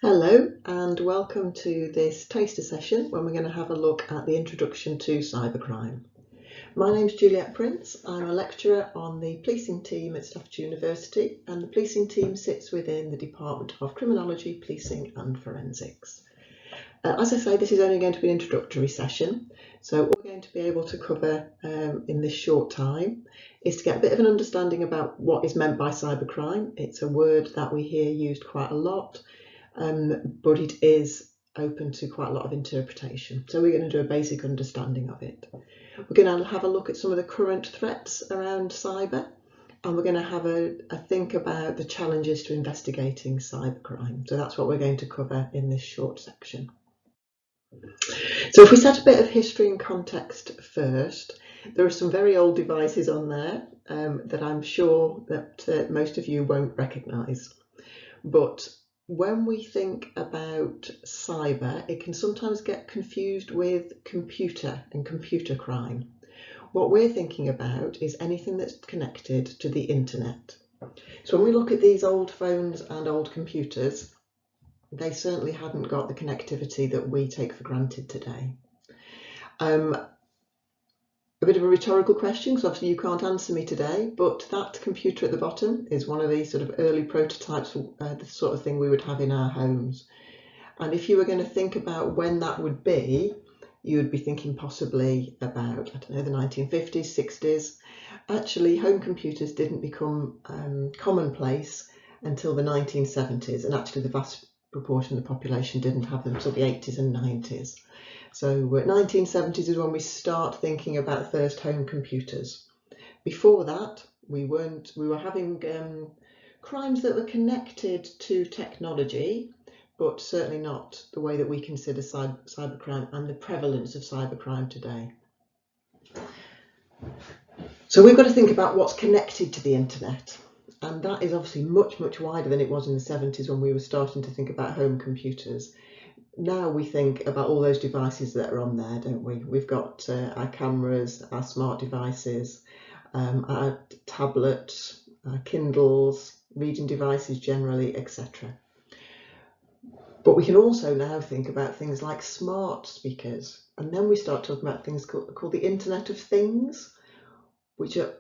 Hello and welcome to this taster session when we're going to have a look at the introduction to cybercrime. My name's Juliet Prince. I'm a lecturer on the policing team at Staffordshire University, and the policing team sits within the Department of Criminology, Policing and Forensics. As I say, this is only going to be an introductory session, so what we're going to be able to cover in this short time is to get a bit of an understanding about what is meant by cybercrime. It's a word that we hear used quite a lot, but it is open to quite a lot of interpretation. So we're going to do a basic understanding of it. We're going to have a look at some of the current threats around cyber, and we're going to have a think about the challenges to investigating cybercrime. So that's what we're going to cover in this short section. So if we set a bit of history and context first, there are some very old devices on there that I'm sure that most of you won't recognise. But when we think about cyber, it can sometimes get confused with computer and computer crime. What we're thinking about is anything that's connected to the internet. So when we look at these old phones and old computers, they certainly hadn't got the connectivity that we take for granted today. A bit of a rhetorical question, because obviously you can't answer me today, but that computer at the bottom is one of these sort of early prototypes for the sort of thing we would have in our homes. And if you were going to think about when that would be, you would be thinking possibly about, I don't know, the 1950s, 60s. Actually, home computers didn't become commonplace until the 1970s, and actually the vast proportion of the population didn't have them until the 80s and 90s. So 1970s is when we start thinking about first home computers. Before that, we were having crimes that were connected to technology, but certainly not the way that we consider cybercrime and the prevalence of cybercrime today. So we've got to think about what's connected to the internet. And that is obviously much, much wider than it was in the 70s when we were starting to think about home computers. Now we think about all those devices that are on there, don't we? We've got our cameras, our smart devices, our tablets, our Kindles, reading devices generally, etc. But we can also now think about things like smart speakers. And then we start talking about things called the Internet of Things, which are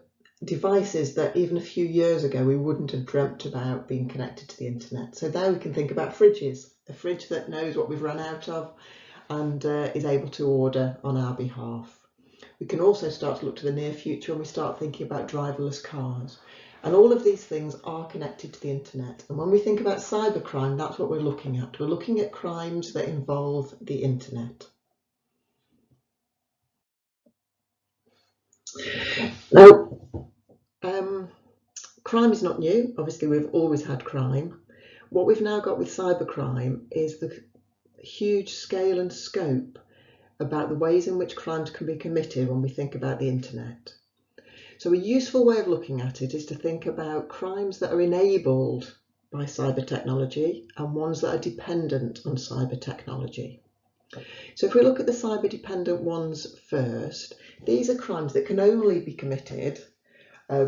devices that even a few years ago we wouldn't have dreamt about being connected to the internet. So now we can think about fridges, a fridge that knows what we've run out of and is able to order on our behalf. We can also start to look to the near future and we start thinking about driverless cars. And all of these things are connected to the internet. And when we think about cybercrime, that's what we're looking at. We're looking at crimes that involve the internet. Now, crime is not new. Obviously, we've always had crime. What we've now got with cybercrime is the huge scale and scope about the ways in which crimes can be committed when we think about the internet. So a useful way of looking at it is to think about crimes that are enabled by cyber technology and ones that are dependent on cyber technology. So if we look at the cyber dependent ones first, these are crimes that can only be committed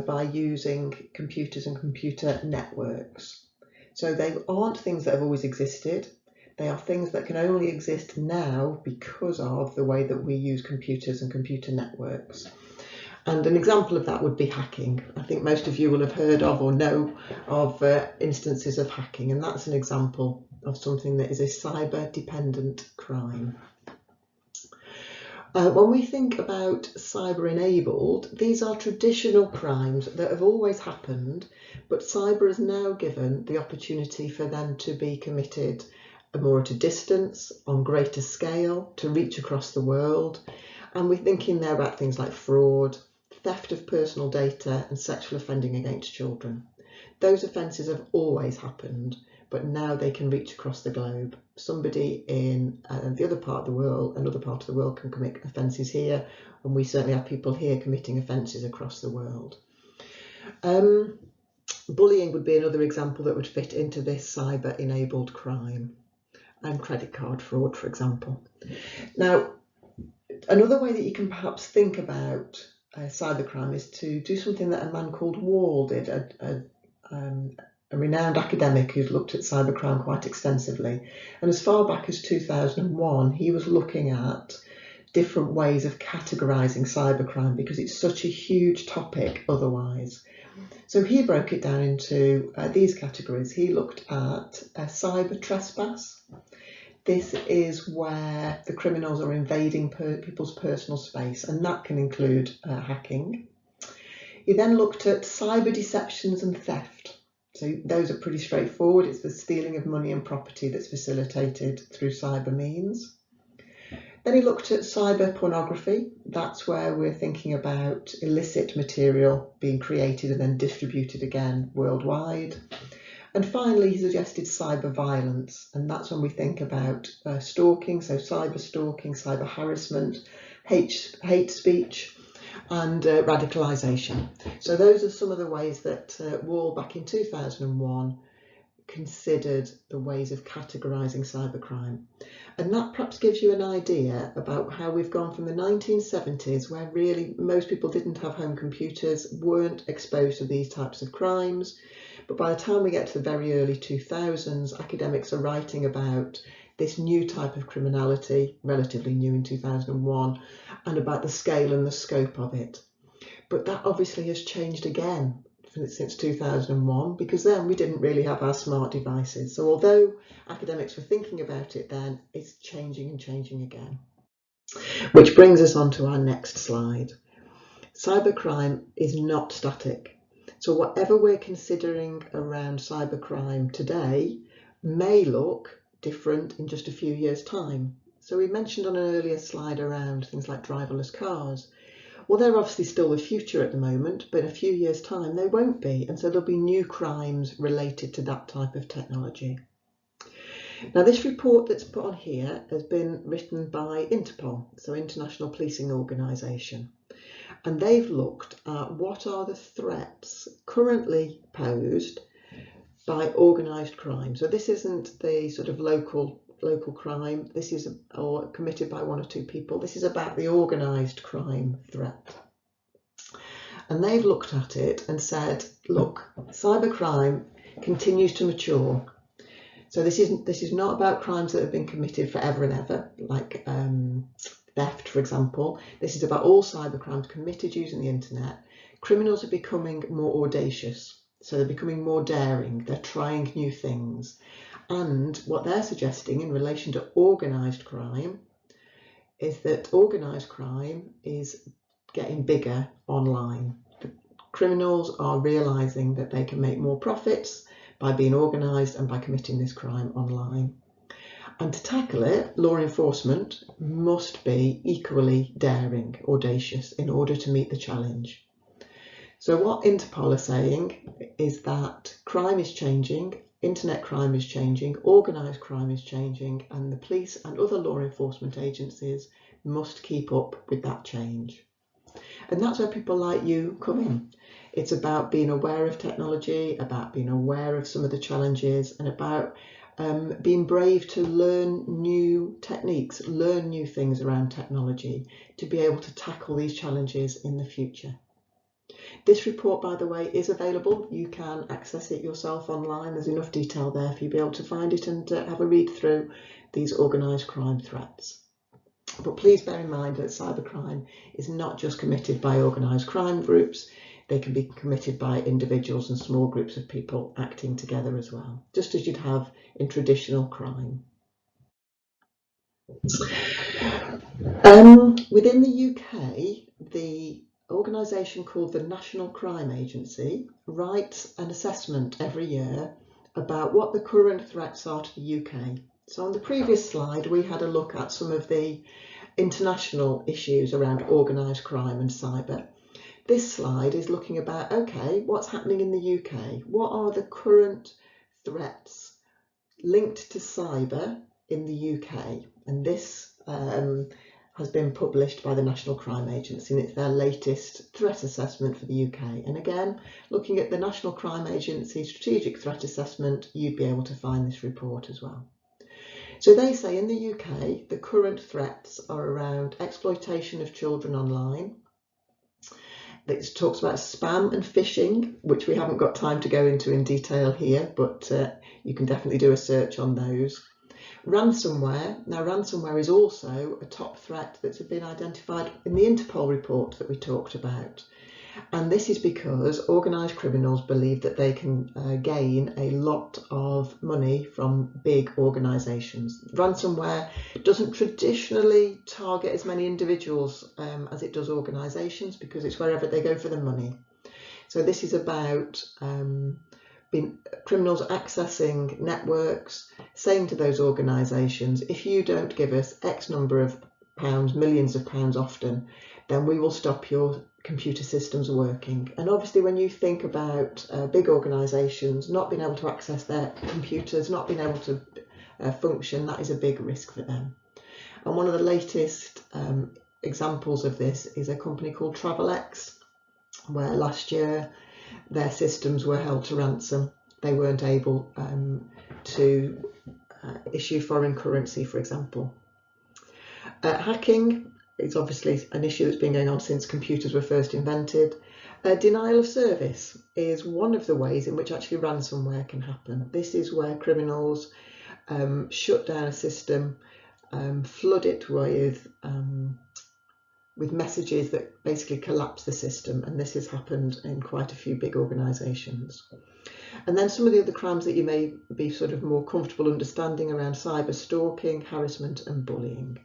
by using computers and computer networks. So they aren't things that have always existed. They are things that can only exist now because of the way that we use computers and computer networks. And an example of that would be hacking. I think most of you will have heard of or know of instances of hacking, and that's an example of something that is a cyber-dependent crime. When we think about cyber-enabled, these are traditional crimes that have always happened, but cyber has now given the opportunity for them to be committed more at a distance, on greater scale, to reach across the world. And we're thinking there about things like fraud, theft of personal data and sexual offending against children. Those offences have always happened, but now they can reach across the globe. Somebody in the other part of the world, another part of the world, can commit offences here, and we certainly have people here committing offences across the world. Bullying would be another example that would fit into this cyber-enabled crime, and credit card fraud, for example. Now, another way that you can perhaps think about cybercrime is to do something that a man called Wall did, a renowned academic who's looked at cybercrime quite extensively. And as far back as 2001, he was looking at different ways of categorising cybercrime because it's such a huge topic otherwise. So he broke it down into these categories. He looked at cyber trespass. This is where the criminals are invading people's personal space, and that can include hacking. He then looked at cyber deceptions and theft. So those are pretty straightforward. It's the stealing of money and property that's facilitated through cyber means. Then he looked at cyber pornography. That's where we're thinking about illicit material being created and then distributed again worldwide. And finally, he suggested cyber violence, and that's when we think about stalking, so cyber stalking, cyber harassment, hate speech, and radicalisation. So those are some of the ways that Wall back in 2001 considered the ways of categorising cybercrime. And that perhaps gives you an idea about how we've gone from the 1970s, where really most people didn't have home computers, weren't exposed to these types of crimes. But by the time we get to the very early 2000s, academics are writing about this new type of criminality, relatively new in 2001, and about the scale and the scope of it. But that obviously has changed again since 2001, because then we didn't really have our smart devices. So although academics were thinking about it then, it's changing and changing again. Which brings us on to our next slide. Cybercrime is not static. So whatever we're considering around cybercrime today may look different in just a few years' time. So we mentioned on an earlier slide around things like driverless cars. Well, they're obviously still the future at the moment, but in a few years' time they won't be, and so there'll be new crimes related to that type of technology. Now, this report that's put on here has been written by Interpol, so International Policing Organisation, and they've looked at what are the threats currently posed by organised crime. So this isn't the sort of local crime, this is or committed by one or two people. This is about the organised crime threat. And they've looked at it and said, look, cybercrime continues to mature. So this is not about crimes that have been committed forever and ever, like theft, for example. This is about all cybercrimes committed using the internet. Criminals are becoming more audacious, so they're becoming more daring. They're trying new things. And what they're suggesting in relation to organised crime is that organised crime is getting bigger online. The criminals are realising that they can make more profits by being organised and by committing this crime online. And to tackle it, law enforcement must be equally daring, audacious, in order to meet the challenge. So what Interpol are saying is that crime is changing, internet crime is changing, organised crime is changing, and the police and other law enforcement agencies must keep up with that change. And that's where people like you come in. It's about being aware of technology, about being aware of some of the challenges, and about being brave to learn new techniques, learn new things around technology to be able to tackle these challenges in the future. This report, by the way, is available. You can access it yourself online. There's enough detail there for you to be able to find it and have a read through these organised crime threats. But please bear in mind that cybercrime is not just committed by organised crime groups. They can be committed by individuals and small groups of people acting together as well, just as you'd have in traditional crime. Within the UK, the organisation called the National Crime Agency writes an assessment every year about what the current threats are to the UK. So on the previous slide, we had a look at some of the international issues around organised crime and cyber. This slide is looking about, okay, what's happening in the UK? What are the current threats linked to cyber in the UK? And this has been published by the National Crime Agency, and it's their latest threat assessment for the UK. And again, looking at the National Crime Agency Strategic Threat Assessment, you'd be able to find this report as well. So they say in the UK, the current threats are around exploitation of children online, It talks about spam and phishing, which we haven't got time to go into in detail here, but you can definitely do a search on those. Ransomware. Now, ransomware is also a top threat that's been identified in the Interpol report that we talked about. And this is because organised criminals believe that they can gain a lot of money from big organisations. Ransomware doesn't traditionally target as many individuals as it does organisations, because it's wherever they go for the money. So this is about criminals accessing networks, saying to those organisations, if you don't give us X number of pounds, millions of pounds often, then we will stop your computer systems working. And obviously when you think about big organisations not being able to access their computers, not being able to function, that is a big risk for them. And one of the latest examples of this is a company called Travelex, where last year their systems were held to ransom. They weren't able to issue foreign currency, for example. Hacking is obviously an issue that's been going on since computers were first invented. Denial of service is one of the ways in which actually ransomware can happen. This is where criminals shut down a system, flood it with messages that basically collapse the system, and this has happened in quite a few big organisations. And then some of the other crimes that you may be sort of more comfortable understanding around cyber stalking, harassment and bullying.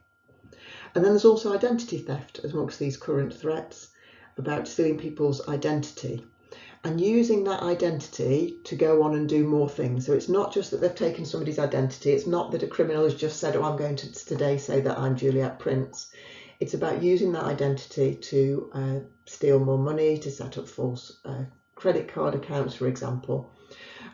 And then there's also identity theft amongst these current threats, about stealing people's identity and using that identity to go on and do more things. So it's not just that they've taken somebody's identity, it's not that a criminal has just said, oh, I'm going to today say that I'm Juliet Prince. It's about using that identity to steal more money, to set up false credit card accounts, for example.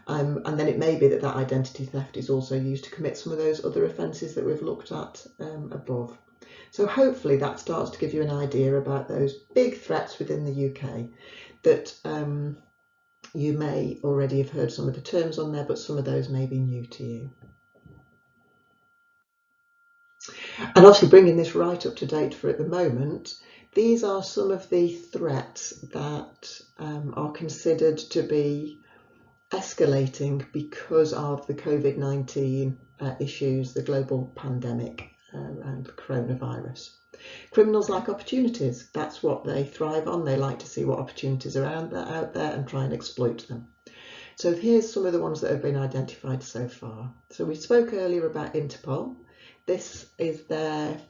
And then it may be that that identity theft is also used to commit some of those other offences that we've looked at above. So hopefully that starts to give you an idea about those big threats within the UK that you may already have heard some of the terms on there, but some of those may be new to you. And obviously bringing this right up to date for at the moment, these are some of the threats that are considered to be escalating because of the COVID-19 issues, the global pandemic and the coronavirus. Criminals like opportunities. That's what they thrive on. They like to see what opportunities are out there and try and exploit them. So here's some of the ones that have been identified so far. So we spoke earlier about Interpol. This is their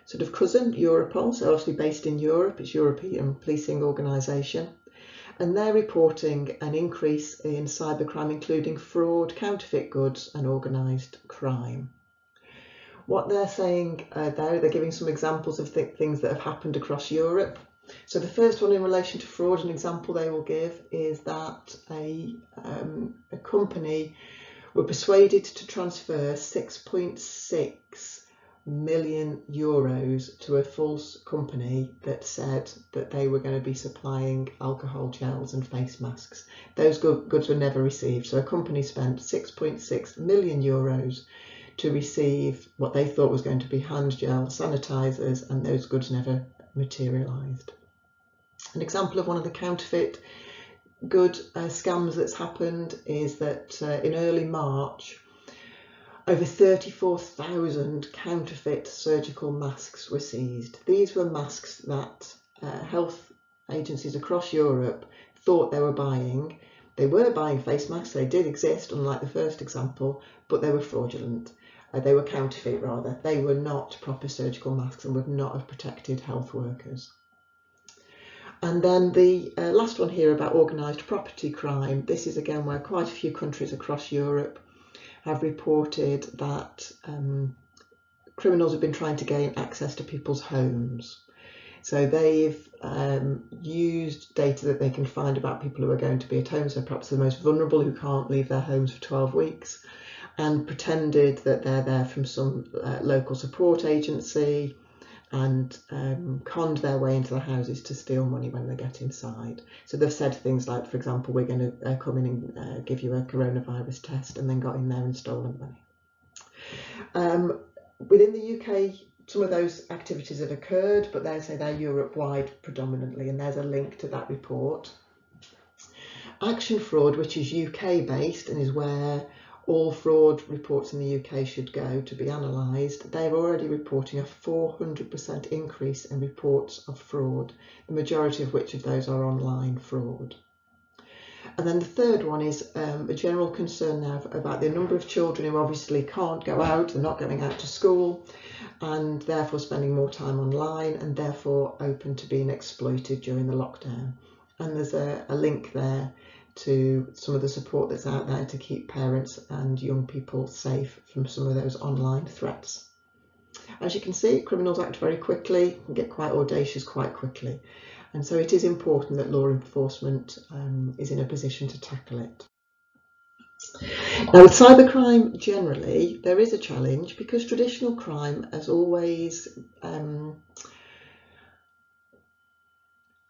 sort of cousin, Europol, so obviously based in Europe. It's European policing organisation. And they're reporting an increase in cybercrime, including fraud, counterfeit goods and organised crime. What they're saying they're giving some examples of things that have happened across Europe. So the first one in relation to fraud, an example they will give is that a company were persuaded to transfer 6.6 million euros to a false company that said that they were going to be supplying alcohol gels and face masks. Those goods were never received. So a company spent 6.6 million euros to receive what they thought was going to be hand gel, sanitizers, and those goods never materialized. An example of one of the counterfeit good scams that's happened is that in early March, over 34,000 counterfeit surgical masks were seized. These were masks that health agencies across Europe thought they were buying. They were buying face masks, they did exist, unlike the first example, but they were fraudulent. They were counterfeit rather. They were not proper surgical masks and would not have protected health workers. And then the last one here about organised property crime. This is again where quite a few countries across Europe have reported that criminals have been trying to gain access to people's homes. So they've used data that they can find about people who are going to be at home, so perhaps the most vulnerable who can't leave their homes for 12 weeks, and pretended that they're there from some local support agency and conned their way into the houses to steal money when they get inside. So they've said things like, for example, we're going to come in and give you a coronavirus test, and then got in there and stolen money. Within the UK some of those activities have occurred, but they say they're Europe-wide predominantly, and there's a link to that report. Action Fraud, which is UK based and is where all fraud reports in the UK should go to be analysed, they're already reporting a 400% increase in reports of fraud, the majority of which of those are online fraud. And then the third one is a general concern now about the number of children who obviously can't go out, they're not going out to school, and therefore spending more time online and therefore open to being exploited during the lockdown. And there's a link there to some of the support that's out there to keep parents and young people safe from some of those online threats. As you can see, criminals act very quickly and get quite audacious quite quickly. And so it is important that law enforcement is in a position to tackle it. Now with cybercrime generally, there is a challenge because traditional crime has always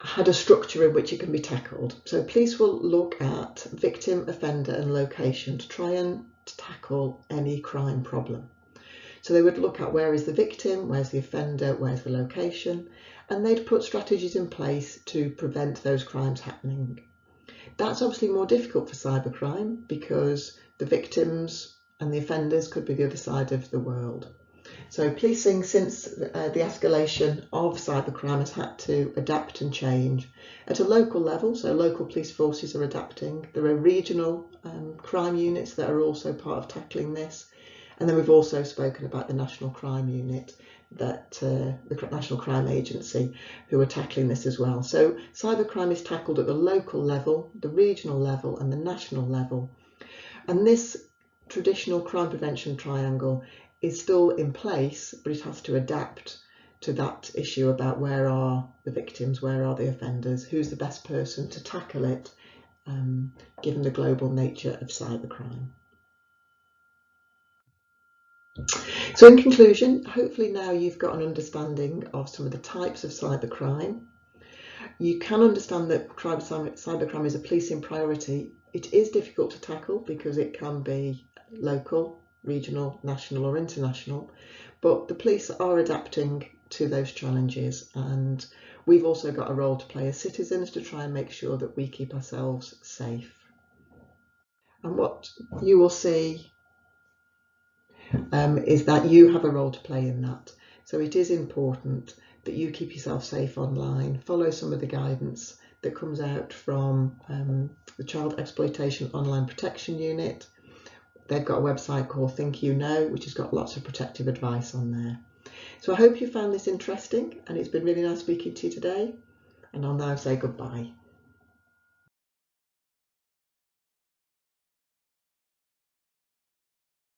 had a structure in which it can be tackled. So police will look at victim, offender and location to try and tackle any crime problem. So they would look at where is the victim, where's the offender, where's the location, and they'd put strategies in place to prevent those crimes happening. That's obviously more difficult for cybercrime because the victims and the offenders could be the other side of the world. So policing, since the escalation of cybercrime, has had to adapt and change at a local level. So local police forces are adapting. There are regional crime units that are also part of tackling this. And then we've also spoken about the National Crime Unit, that the National Crime Agency, who are tackling this as well. So cybercrime is tackled at the local level, the regional level and the national level. And this traditional crime prevention triangle is still in place, but it has to adapt to that issue about where are the victims, where are the offenders, who's the best person to tackle it, given the global nature of cybercrime. So in conclusion, hopefully now you've got an understanding of some of the types of cybercrime. You can understand that cybercrime is a policing priority. It is difficult to tackle because it can be local, regional, national or international, but the police are adapting to those challenges, and we've also got a role to play as citizens to try and make sure that we keep ourselves safe. And what you will see is that you have a role to play in that. So it is important that you keep yourself safe online, follow some of the guidance that comes out from the Child Exploitation Online Protection Unit. They've got a website called Think You Know, which has got lots of protective advice on there. So I hope you found this interesting, and it's been really nice speaking to you today, and I'll now say goodbye.